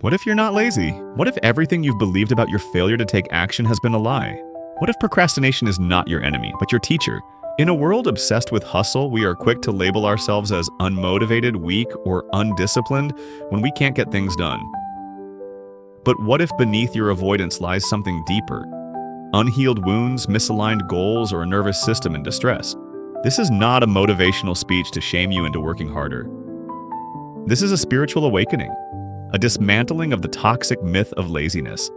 What if you're not lazy? What if everything you've believed about your failure to take action has been a lie? What if procrastination is not your enemy, but your teacher? In a world obsessed with hustle, we are quick to label ourselves as unmotivated, weak, or undisciplined when we can't get things done. But what if beneath your avoidance lies something deeper? Unhealed wounds, misaligned goals, or a nervous system in distress? This is not a motivational speech to shame you into working harder. This is a spiritual awakening, a dismantling of the toxic myth of laziness,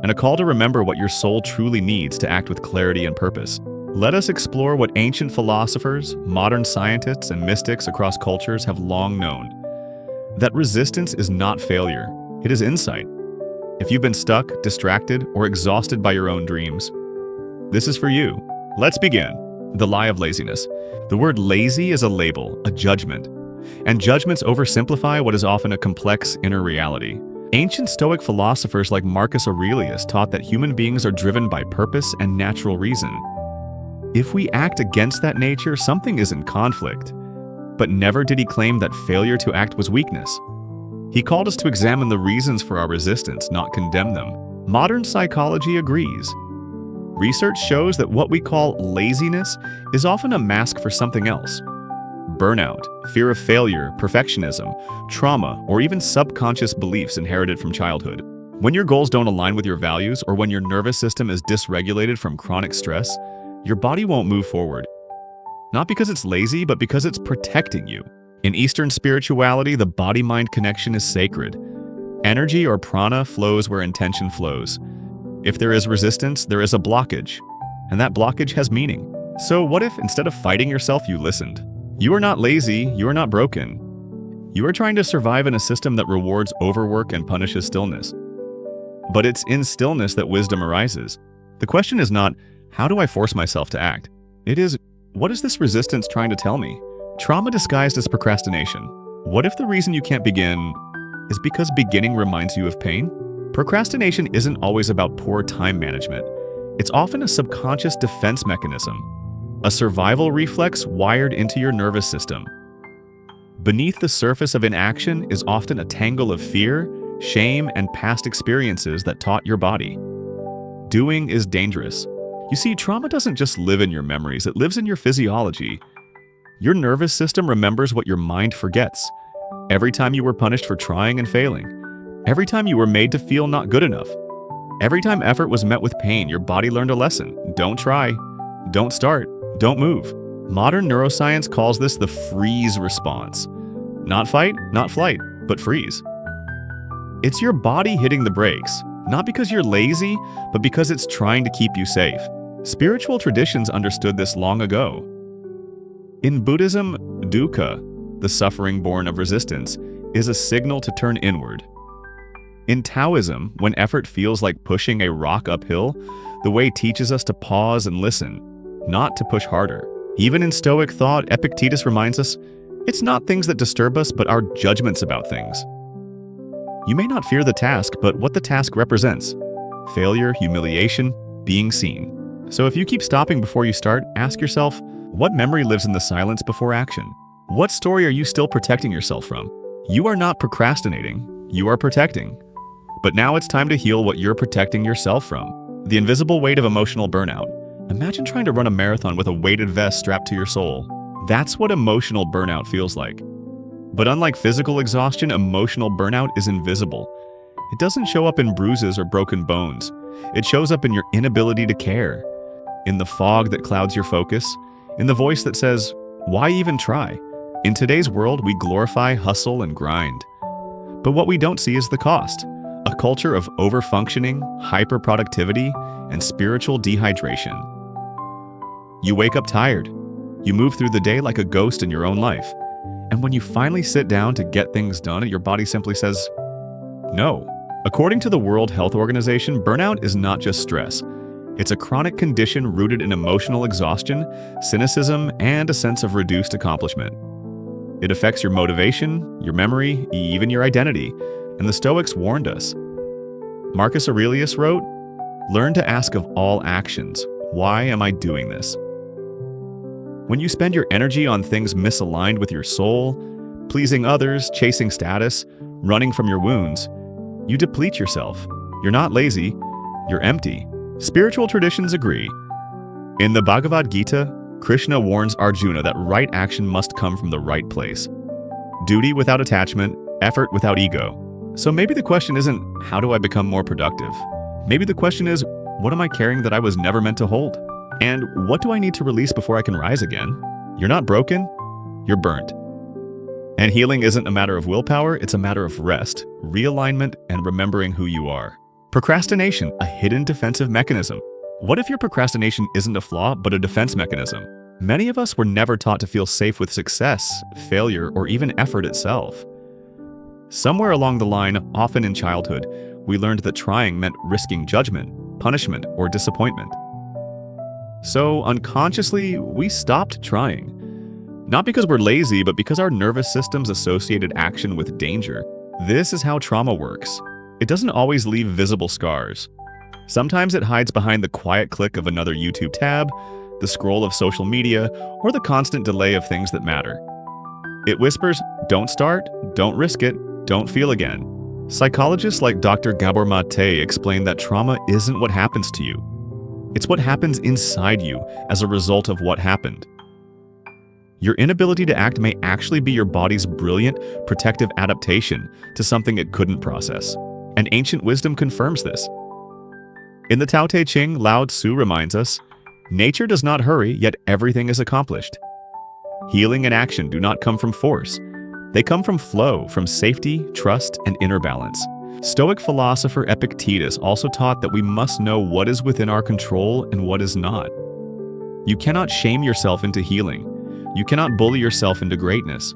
and a call to remember what your soul truly needs to act with clarity and purpose. Let us explore what ancient philosophers, modern scientists, and mystics across cultures have long known: that resistance is not failure, it is insight. If you've been stuck, distracted, or exhausted by your own dreams, this is for you. Let's begin. The lie of laziness. The word lazy is a label, a judgment, and judgments oversimplify what is often a complex inner reality. Ancient Stoic philosophers like Marcus Aurelius taught that human beings are driven by purpose and natural reason. If we act against that nature, something is in conflict. But never did he claim that failure to act was weakness. He called us to examine the reasons for our resistance, not condemn them. Modern psychology agrees. Research shows that what we call laziness is often a mask for something else. Burnout, fear of failure, perfectionism, trauma, or even subconscious beliefs inherited from childhood. When your goals don't align with your values, or when your nervous system is dysregulated from chronic stress, your body won't move forward. Not because it's lazy, but because it's protecting you. In Eastern spirituality, the body-mind connection is sacred. Energy or prana flows where intention flows. If there is resistance, there is a blockage, and that blockage has meaning. So what if, instead of fighting yourself, you listened? You are not lazy, you are not broken. You are trying to survive in a system that rewards overwork and punishes stillness. But it's in stillness that wisdom arises. The question is not, how do I force myself to act? It is, what is this resistance trying to tell me? Trauma disguised as procrastination. What if the reason you can't begin is because beginning reminds you of pain? Procrastination isn't always about poor time management. It's often a subconscious defense mechanism, a survival reflex wired into your nervous system. Beneath the surface of inaction is often a tangle of fear, shame, and past experiences that taught your body. Doing is dangerous. You see, trauma doesn't just live in your memories, it lives in your physiology. Your nervous system remembers what your mind forgets. Every time you were punished for trying and failing. Every time you were made to feel not good enough. Every time effort was met with pain, your body learned a lesson. Don't try. Don't start. Don't move. Modern neuroscience calls this the freeze response. Not fight, not flight, but freeze. It's your body hitting the brakes, not because you're lazy, but because it's trying to keep you safe. Spiritual traditions understood this long ago. In Buddhism, dukkha, the suffering born of resistance, is a signal to turn inward. In Taoism, when effort feels like pushing a rock uphill, the way teaches us to pause and listen, not to push harder. Even in Stoic thought, Epictetus reminds us, it's not things that disturb us, but our judgments about things. You may not fear the task, but what the task represents: failure, humiliation, being seen. So if you keep stopping before you start, ask yourself, what memory lives in the silence before action? What story are you still protecting yourself from? You are not procrastinating, you are protecting. But now it's time to heal what you're protecting yourself from. The invisible weight of emotional burnout. Imagine trying to run a marathon with a weighted vest strapped to your soul. That's what emotional burnout feels like. But unlike physical exhaustion, emotional burnout is invisible. It doesn't show up in bruises or broken bones. It shows up in your inability to care, in the fog that clouds your focus, in the voice that says, why even try? In today's world, we glorify hustle and grind. But what we don't see is the cost. A culture of overfunctioning, hyperproductivity, and spiritual dehydration. You wake up tired. You move through the day like a ghost in your own life. And when you finally sit down to get things done, your body simply says, no. According to the World Health Organization, burnout is not just stress. It's a chronic condition rooted in emotional exhaustion, cynicism, and a sense of reduced accomplishment. It affects your motivation, your memory, even your identity, and the Stoics warned us. Marcus Aurelius wrote, "Learn to ask of all actions, why am I doing this?" When you spend your energy on things misaligned with your soul, pleasing others, chasing status, running from your wounds, You deplete yourself. You're not lazy, you're empty. Spiritual traditions agree. In the Bhagavad Gita, Krishna warns Arjuna that right action must come from the right place. Duty without attachment, effort without ego. So maybe the question isn't, how do I become more productive? Maybe the question is, what am I carrying that I was never meant to hold? And what do I need to release before I can rise again? You're not broken, you're burnt. And healing isn't a matter of willpower, it's a matter of rest, realignment, and remembering who you are. Procrastination, a hidden defensive mechanism. What if your procrastination isn't a flaw, but a defense mechanism? Many of us were never taught to feel safe with success, failure, or even effort itself. Somewhere along the line, often in childhood, we learned that trying meant risking judgment, punishment, or disappointment. So unconsciously, we stopped trying. Not because we're lazy, but because our nervous systems associated action with danger. This is how trauma works. It doesn't always leave visible scars. Sometimes it hides behind the quiet click of another YouTube tab, the scroll of social media, or the constant delay of things that matter. It whispers, don't start, don't risk it, don't feel again. Psychologists like Dr. Gabor Mate explain that trauma isn't what happens to you. It's what happens inside you as a result of what happened. Your inability to act may actually be your body's brilliant, protective adaptation to something it couldn't process. And ancient wisdom confirms this. In the Tao Te Ching, Lao Tzu reminds us, nature does not hurry, yet everything is accomplished. Healing and action do not come from force. They come from flow, from safety, trust, and inner balance. Stoic philosopher Epictetus also taught that we must know what is within our control and what is not. You cannot shame yourself into healing. You cannot bully yourself into greatness.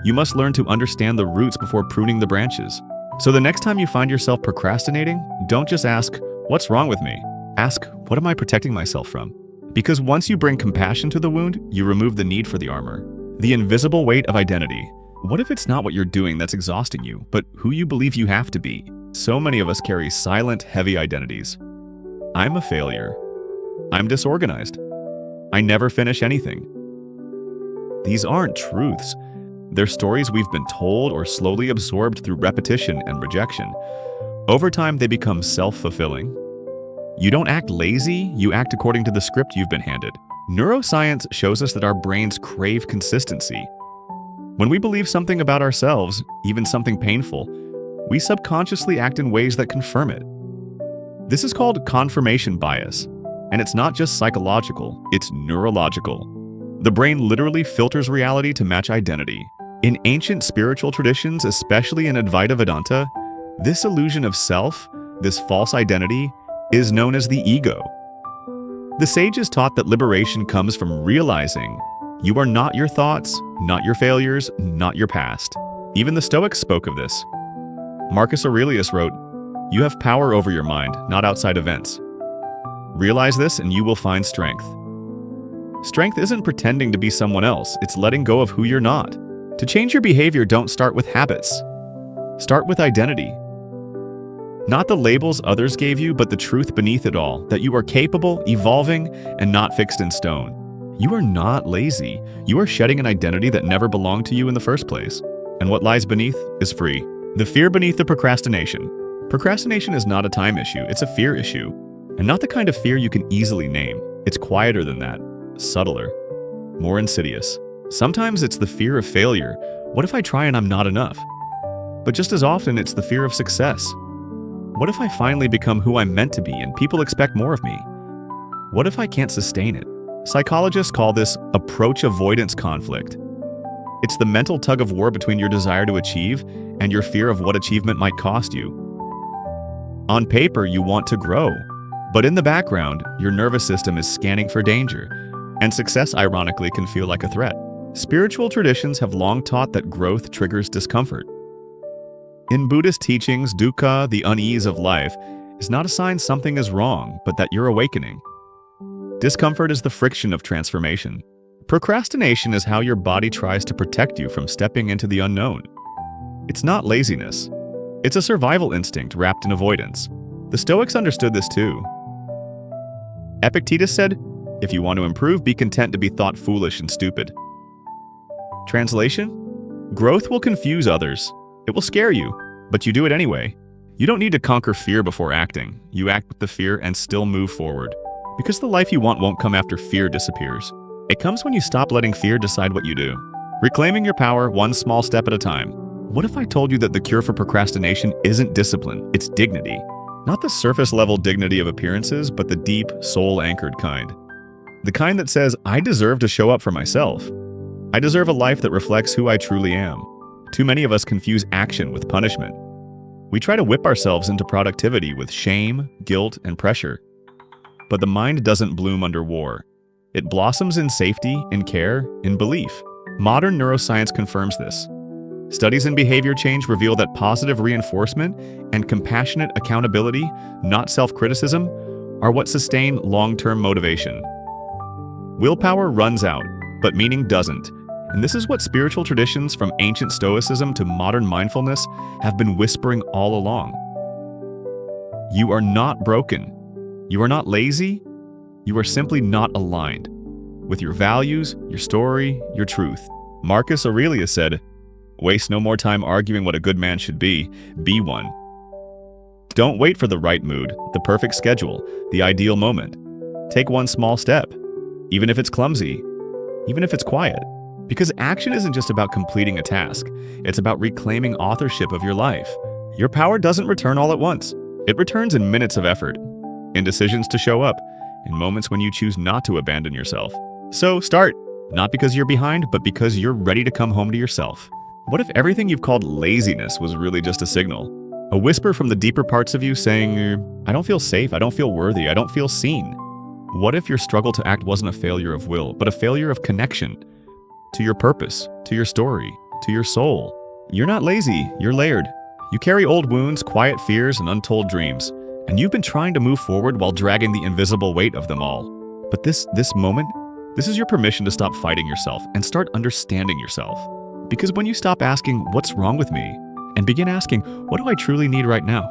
You must learn to understand the roots before pruning the branches. So the next time you find yourself procrastinating, don't just ask, what's wrong with me? Ask, what am I protecting myself from? Because once you bring compassion to the wound, you remove the need for the armor. The invisible weight of identity. What if it's not what you're doing that's exhausting you, but who you believe you have to be? So many of us carry silent, heavy identities. I'm a failure. I'm disorganized. I never finish anything. These aren't truths. They're stories we've been told or slowly absorbed through repetition and rejection. Over time, they become self-fulfilling. You don't act lazy, you act according to the script you've been handed. Neuroscience shows us that our brains crave consistency. When we believe something about ourselves, even something painful, we subconsciously act in ways that confirm it. This is called confirmation bias, and it's not just psychological, it's neurological. The brain literally filters reality to match identity. In ancient spiritual traditions, especially in Advaita Vedanta, this illusion of self, this false identity, is known as the ego. The sages taught that liberation comes from realizing you are not your thoughts, not your failures, not your past. Even the Stoics spoke of this. Marcus Aurelius wrote, "You have power over your mind, not outside events. Realize this and you will find strength." Strength isn't pretending to be someone else, it's letting go of who you're not. To change your behavior, don't start with habits. Start with identity. Not the labels others gave you, but the truth beneath it all, that you are capable, evolving, and not fixed in stone. You are not lazy. You are shedding an identity that never belonged to you in the first place. And what lies beneath is free. The fear beneath the procrastination. Procrastination is not a time issue, it's a fear issue. And not the kind of fear you can easily name. It's quieter than that, subtler, more insidious. Sometimes it's the fear of failure. What if I try and I'm not enough? But just as often, it's the fear of success. What if I finally become who I'm meant to be and people expect more of me? What if I can't sustain it? Psychologists call this approach avoidance conflict. It's the mental tug of war between your desire to achieve and your fear of what achievement might cost you. On paper, you want to grow, but in the background, your nervous system is scanning for danger, and success, ironically, can feel like a threat. Spiritual traditions have long taught that growth triggers discomfort. In Buddhist teachings, dukkha, the unease of life, is not a sign something is wrong, but that you're awakening. Discomfort is the friction of transformation. Procrastination is how your body tries to protect you from stepping into the unknown. It's not laziness. It's a survival instinct wrapped in avoidance. The Stoics understood this too. Epictetus said, "If you want to improve, be content to be thought foolish and stupid." Translation? Growth will confuse others. It will scare you, but you do it anyway. You don't need to conquer fear before acting. You act with the fear and still move forward. Because the life you want won't come after fear disappears. It comes when you stop letting fear decide what you do. Reclaiming your power one small step at a time. What if I told you that the cure for procrastination isn't discipline, it's dignity? Not the surface-level dignity of appearances, but the deep, soul-anchored kind. The kind that says, I deserve to show up for myself. I deserve a life that reflects who I truly am. Too many of us confuse action with punishment. We try to whip ourselves into productivity with shame, guilt, and pressure. But the mind doesn't bloom under war. It blossoms in safety, in care, in belief. Modern neuroscience confirms this. Studies in behavior change reveal that positive reinforcement and compassionate accountability, not self-criticism, are what sustain long-term motivation. Willpower runs out, but meaning doesn't. And this is what spiritual traditions from ancient Stoicism to modern mindfulness have been whispering all along. You are not broken. You are not lazy. You are simply not aligned with your values, your story, your truth. Marcus Aurelius said, waste no more time arguing what a good man should be one. Don't wait for the right mood, the perfect schedule, the ideal moment. Take one small step, even if it's clumsy, even if it's quiet. Because action isn't just about completing a task, it's about reclaiming authorship of your life. Your power doesn't return all at once. It returns in minutes of effort, in decisions to show up, in moments when you choose not to abandon yourself. So start, not because you're behind, but because you're ready to come home to yourself. What if everything you've called laziness was really just a signal? A whisper from the deeper parts of you saying, I don't feel safe, I don't feel worthy, I don't feel seen. What if your struggle to act wasn't a failure of will, but a failure of connection? To your purpose, to your story, to your soul. You're not lazy, you're layered. You carry old wounds, quiet fears, and untold dreams. And you've been trying to move forward while dragging the invisible weight of them all. But this moment, this is your permission to stop fighting yourself and start understanding yourself. Because when you stop asking, what's wrong with me? And begin asking, what do I truly need right now?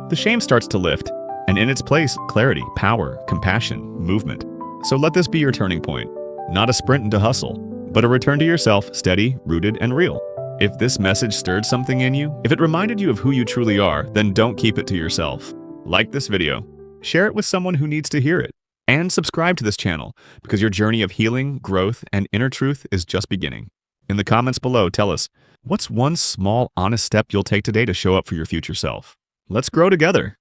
The shame starts to lift. And in its place, clarity, power, compassion, movement. So let this be your turning point. Not a sprint into hustle, but a return to yourself, steady, rooted, and real. If this message stirred something in you, if it reminded you of who you truly are, then don't keep it to yourself. Like this video, share it with someone who needs to hear it, and subscribe to this channel because your journey of healing, growth, and inner truth is just beginning. In the comments below, tell us, what's one small, honest step you'll take today to show up for your future self? Let's grow together.